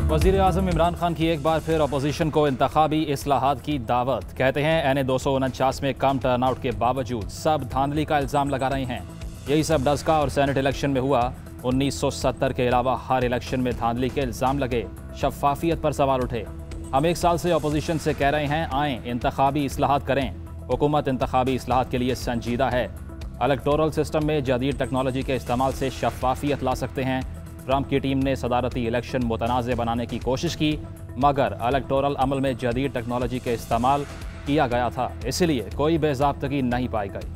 वज़ीर आज़म इमरान खान की एक बार फिर अपोजिशन को इंतखाबी इस्लाहात की दावत। कहते हैं एन ए 249 में कम टर्नआउट के बावजूद सब धांधली का इल्ज़ाम लगा रहे हैं। यही सब डस्का और सेनेट इलेक्शन में हुआ। 1970 के अलावा हर इलेक्शन में धांधली के इल्ज़ाम लगे, शफाफियत पर सवाल उठे। हम 1 साल से अपोजिशन से कह रहे हैं आएँ इंतखाबी इस्लाहात करें। हुकूमत इंतखाबी इस्लाहात के लिए संजीदा है। इलेक्टोरल सिस्टम में जदीद टेक्नोलॉजी के इस्तेमाल से शफाफियत ला सकते हैं। ट्रंप की टीम ने सदारती इलेक्शन मुतनाज़ बनाने की कोशिश की, मगर इलेक्टोरल अमल में जदीद टेक्नोलॉजी के इस्तेमाल किया गया था, इसलिए कोई बेज़ाब्तगी नहीं पाई गई।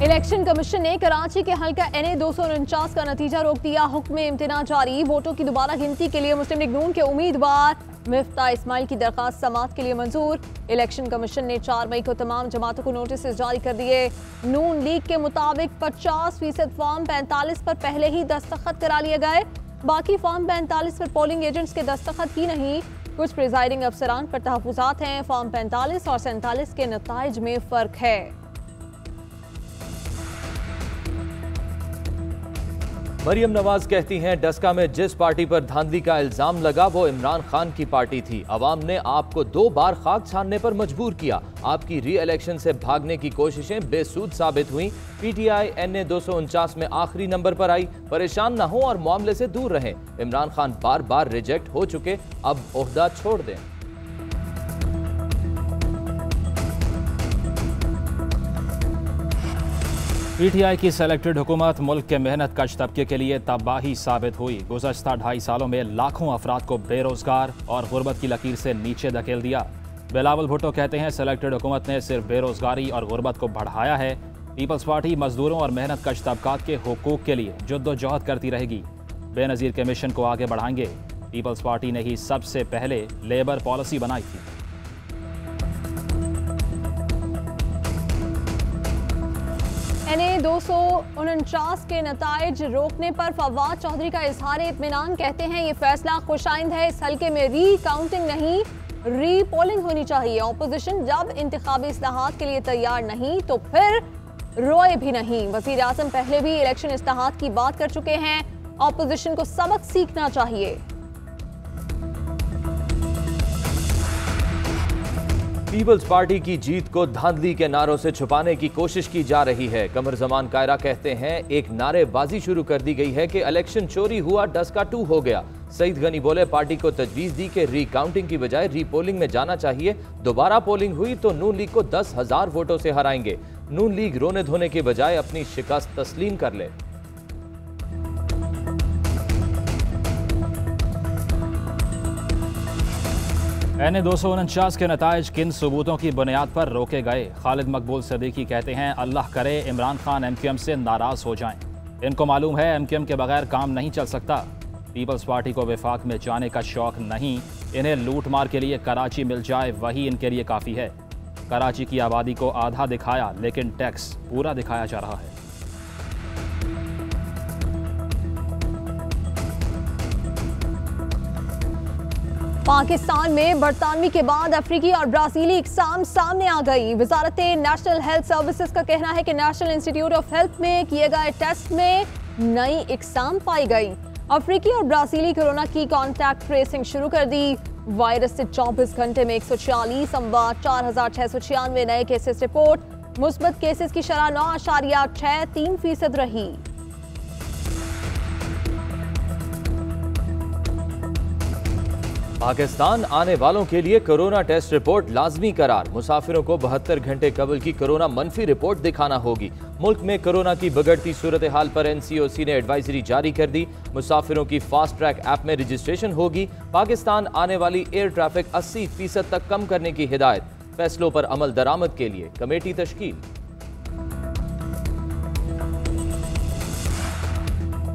इलेक्शन कमीशन ने कराची के हल्का NA 249 का नतीजा रोक दिया। हुक्म इम्तिना जारी। वोटों की दोबारा गिनती के लिए मुस्लिम लीग नून के उम्मीदवार मिफ्ता इस्माइल की दरखास्त समाअत के लिए मंजूर। इलेक्शन कमीशन ने 4 मई को तमाम जमातों को नोटिस जारी कर दिए। नून लीग के मुताबिक 50% फॉर्म 45 पर पहले ही दस्तखत करा लिए गए, बाकी फॉर्म 45 पर पोलिंग एजेंट्स के दस्तखत ही नहीं। कुछ प्रिजाइडिंग अफसरान पर तहफुजात हैं। फॉर्म 45 और 47 के नताइज में फर्क है। मरियम नवाज कहती हैं डस्का में जिस पार्टी पर धांधली का इल्जाम लगा वो इमरान खान की पार्टी थी। अवाम ने आपको 2 बार खाक छानने पर मजबूर किया। आपकी री इलेक्शन से भागने की कोशिशें बेसूद साबित हुई। PTI NA 249 में आखिरी नंबर पर आई। परेशान न हो और मामले से दूर रहें। इमरान खान बार बार रिजेक्ट हो चुके, अब ओहदा छोड़ दें। PTI की सेलेक्टेड हुकूमत मुल्क के मेहनत कश तबके के लिए तबाही साबित हुई। गुज़श्ता 2.5 सालों में लाखों अफराद को बेरोजगार और गुर्बत की लकीर से नीचे धकेल दिया। बिलावल भुट्टो कहते हैं सेलेक्टेड हुकूमत ने सिर्फ बेरोजगारी और गुर्बत को बढ़ाया है। पीपल्स पार्टी मजदूरों और मेहनत कश तबकात के हुकूक के लिए जद्दोजहद करती रहेगी। बेनज़ीर के मिशन को आगे बढ़ाएंगे। पीपल्स पार्टी ने ही सबसे पहले लेबर पॉलिसी बनाई थी। NA 249 के नताइज रोकने पर फवाद चौधरी का इजहार इत्मीनान। कहते हैं ये फैसला खुशाइंद है। इस हल्के में री काउंटिंग नहीं, री पोलिंग होनी चाहिए। ऑपोजिशन जब इंतखाबी इस्लाहात के लिए तैयार नहीं तो फिर रोए भी नहीं। वजीर आजम पहले भी इलेक्शन इस्लाहात की बात कर चुके हैं। ऑपोजिशन को सबक सीखना चाहिए। पीपल्स पार्टी की जीत को धांधली के नारों से छुपाने की कोशिश की जा रही है। कमर जमान कायरा कहते हैं एक नारेबाजी शुरू कर दी गई है कि इलेक्शन चोरी हुआ, डस्का 2 हो गया। सईद गनी बोले पार्टी को तजवीज दी कि री काउंटिंग की बजाय री पोलिंग में जाना चाहिए। दोबारा पोलिंग हुई तो नून लीग को 10,000 वोटों से हराएंगे। नून लीग रोने धोने के बजाय अपनी शिकस्त तस्लीम कर ले। NA 249 के नताइज किन सबूतों की बुनियाद पर रोके गए? खालिद मकबूल सदीकी कहते हैं अल्लाह करे इमरान खान MQM से नाराज हो जाएं। इनको मालूम है MQM के बगैर काम नहीं चल सकता। पीपल्स पार्टी को विफाक में जाने का शौक नहीं, इन्हें लूट मार के लिए कराची मिल जाए वही इनके लिए काफ़ी है। कराची की आबादी को आधा दिखाया लेकिन टैक्स पूरा दिखाया जा रहा है। पाकिस्तान में बरतानवी के बाद अफ्रीकी और ब्राज़ीली इकसाम सामने आ गई। वजारत नेशनल हेल्थ सर्विसेज का कहना है कि नेशनल इंस्टीट्यूट ऑफ हेल्थ में किए गए टेस्ट में नई इकसाम पाई गई। अफ्रीकी और ब्राज़ीली कोरोना की कॉन्टैक्ट ट्रेसिंग शुरू कर दी। वायरस से 24 घंटे में 146 अमवात, 4,696 नए केसेस रिपोर्ट। मुस्बत केसेस की शरह 9.63% रही। पाकिस्तान आने वालों के लिए कोरोना टेस्ट रिपोर्ट लाजमी करार। मुसाफिरों को 72 घंटे कबल की कोरोना मनफी रिपोर्ट दिखाना होगी। मुल्क में कोरोना की बिगड़ती सूरत हाल पर NCOC ने एडवाइजरी जारी कर दी। मुसाफिरों की फास्ट ट्रैक ऐप में रजिस्ट्रेशन होगी। पाकिस्तान आने वाली एयर ट्रैफिक 80% तक कम करने की हिदायत। फैसलों पर अमल दरामद के लिए कमेटी तश्कील।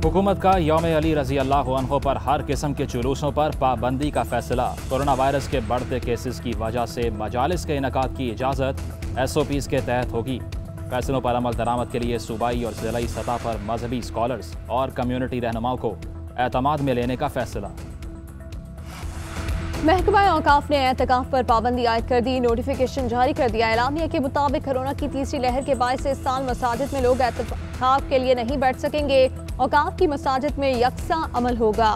हुकूमत का यौम अली रजी अल्लाह अन्हु पर हर किस्म के जुलूसों पर पाबंदी का फैसला। कोरोना वायरस के बढ़ते केसेस की वजह से मजालिस के इनेकाद की इजाज़त SOPs के तहत होगी। फैसलों पर अमल दरामद के लिए सूबाई और ज़िलाई सतह पर मजहबी स्कॉलर्स और कम्यूनिटी रहनुमाओं को एतमाद में लेने का फैसला। महकमा औकाफ ने एहतिकाफ पर पाबंदी आयद कर दी। नोटिफिकेशन जारी कर दिया। एलामिया के मुताबिक कोरोना की तीसरी लहर के बायस इस साल मसाजिद में लोग एहतिकाफ के लिए नहीं बैठ सकेंगे औकाफ की मसाजिद में यकसा अमल होगा।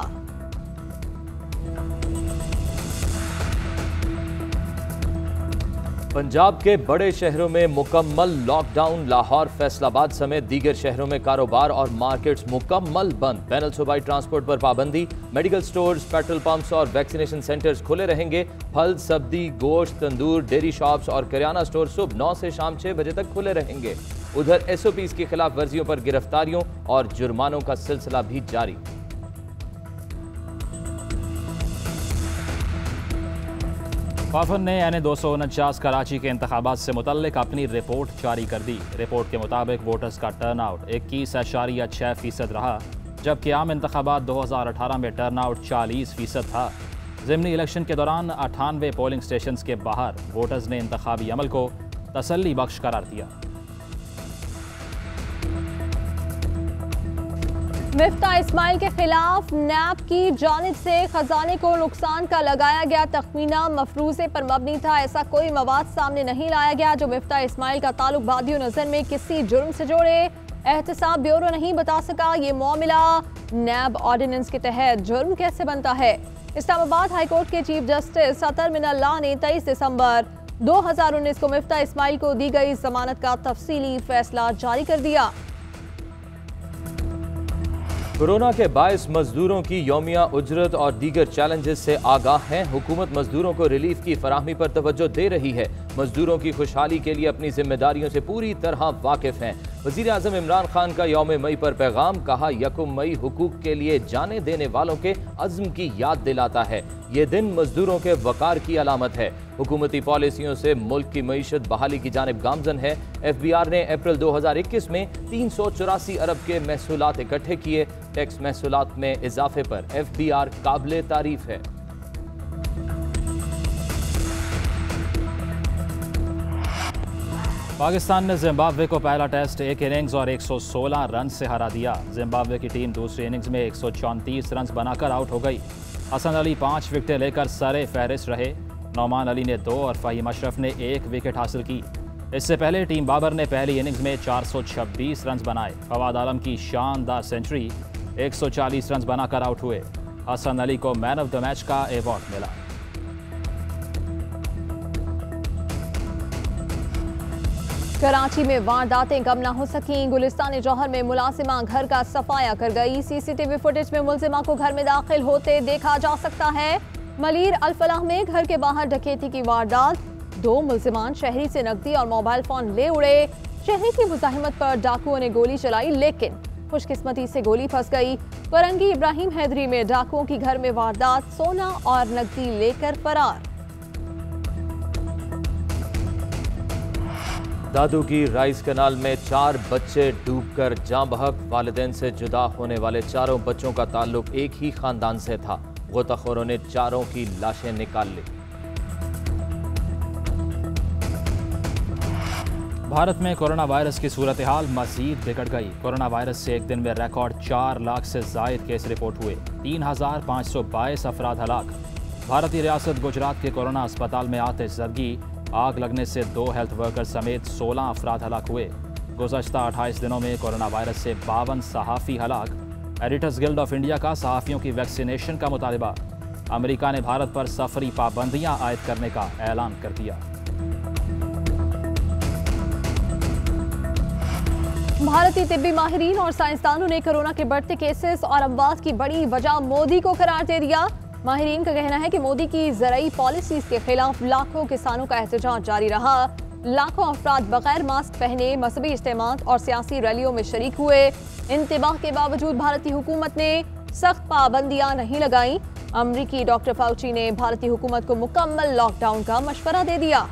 पंजाब के बड़े शहरों में मुकम्मल लॉकडाउन। लाहौर, फैसलाबाद समेत दीगर शहरों में कारोबार और मार्केट्स मुकम्मल बंद। बैनुल सूबाई ट्रांसपोर्ट पर पाबंदी। मेडिकल स्टोर्स, पेट्रोल पंप्स और वैक्सीनेशन सेंटर्स खुले रहेंगे। फल, सब्जी, गोश्त, तंदूर, डेयरी शॉप्स और किराना स्टोर सुबह 9 से शाम 6 बजे तक खुले रहेंगे। उधर SOPs की खिलाफ वर्जियों पर गिरफ्तारियों और जुर्मानों का सिलसिला भी जारी। वाफद ने NA 249 कराची के इंतखाबात से मुतल्लिक अपनी रिपोर्ट जारी कर दी। रिपोर्ट के मुताबिक वोटर्स का टर्नआउट 21.6% रहा, जबकि आम इंतखाबात 2018 में टर्नआउट 40% था। ज़िमनी इलेक्शन के दौरान 98 पोलिंग स्टेशन के बाहर वोटर्स ने इंतखाबी अमल को तसल्ली बख्श करार दिया। मिफ्ता इस्माइल के खिलाफ नैब की जानिब से खजाने को नुकसान का लगाया गया तखमीना मफरूजे पर मबनी था। ऐसा कोई मवाद सामने नहीं लाया गया जो मिफ्ता इस्माइल का ताल्लुक बादियों नजर में किसी जुर्म से जोड़े। एहतसाब ब्यूरो नहीं बता सका ये मामला नैब ऑर्डिनेंस के तहत जुर्म कैसे बनता है। इस्लामाबाद हाईकोर्ट के चीफ जस्टिस अतर मिनल्लाह ने 23 दिसंबर 2019 को मिफ्ता इस्माइल को दी गई जमानत का तफसीली फैसला जारी कर दिया। कोरोना के बायस मजदूरों की यौमिया उजरत और दीगर चैलेंजेस से आगाह हैं। हुकूमत मजदूरों को रिलीफ की फराहमी पर तवज्जो दे रही है। मजदूरों की खुशहाली के लिए अपनी जिम्मेदारियों से पूरी तरह वाकिफ हैं। वज़ीर आज़म इमरान खान का यौम मई पर पैगाम, कहा 1 मई हुकूक के लिए जाने देने वालों के अज़्म की याद दिलाता है। ये दिन मजदूरों के वकार की अलामत है। हुकूमती पॉलिसियों से मुल्क की मईशत बहाली की जानिब गामजन है। FBR ने अप्रैल 2021 में 384 अरब के महसूलात इकट्ठे किए। टैक्स महसूलात में इजाफे पर FBR काबिले तारीफ है। पाकिस्तान ने जिम्बाब्वे को पहला टेस्ट 1 इनिंग्स और 116 रन से हरा दिया। जिम्बाब्वे की टीम दूसरी इनिंग्स में 134 रन बनाकर आउट हो गई। हसन अली 5 विकेटें लेकर सरे फहरिस्त रहे। नौमान अली ने 2 और फ़हीम अशरफ ने 1 विकेट हासिल की। इससे पहले टीम बाबर ने पहली इनिंग्स में 426 रन बनाए। फवाद आलम की शानदार सेंचुरी, 140 रन बनाकर आउट हुए। हसन अली को मैन ऑफ द मैच का अवार्ड मिला। कराची में वारदातें कम न हो सकी। गुलिस्तान जौहर में मुलाजिमा घर का सफाया कर गई। CCTV फुटेज में मुलजिमा को घर में दाखिल होते देखा जा सकता है। मलीर अल-फलाह में घर के बाहर डकैती की वारदात। 2 मुलजिमान शहरी से नकदी और मोबाइल फोन ले उड़े। शहरी की मुजाहिमत पर डाकुओं ने गोली चलाई, लेकिन खुशकिस्मती से गोली फंस गई। फरंगी इब्राहिम हैदरी में डाकुओं की घर में वारदात, सोना और नकदी लेकर फरार। दादू की राइस कनाल में 4 बच्चे डूबकर जाँ बहक। वालिदैन से जुदा होने वाले 4 बच्चों का ताल्लुक एक ही खानदान से था। गोताखोरों ने 4 की लाशें निकाल ली। भारत में कोरोना वायरस की सूरत हाल मजीद बिगड़ गई। कोरोना वायरस से एक दिन में रिकॉर्ड 4 लाख से जायद केस रिपोर्ट हुए। 3522 अफराद हलाक। भारतीय रियासत गुजरात के कोरोना अस्पताल में आतिशज़दगी, आग लगने से 2 हेल्थ वर्कर समेत 16 अफराद हलाक हुए। गुज़श्ता 28 दिनों में कोरोना वायरस से 52 सहाफ़ी हलाक। एडिटर्स गिल्ड ऑफ इंडिया का सहाफ़ियों की वैक्सीनेशन का मुतालबा। अमेरिका ने भारत पर सफरी पाबंदियां आयद करने का ऐलान कर दिया। भारतीय तिब्बी माहिरीन और साइंसदानों ने कोरोना के बढ़ते केसेस और अमवात की बड़ी वजह मोदी को करार दे दिया। माहिरीन का कहना है कि मोदी की ज़राई पॉलिसीज के खिलाफ लाखों किसानों का एहतजाज जारी रहा। लाखों अफराद बगैर मास्क पहने मजहबी इज्तिमात और सियासी रैलियों में शरीक हुए। इंतबाह के बावजूद भारतीय हुकूमत ने सख्त पाबंदियां नहीं लगाई। अमरीकी डॉक्टर फाउची ने भारतीय हुकूमत को मुकम्मल लॉकडाउन का मशवरा दे दिया।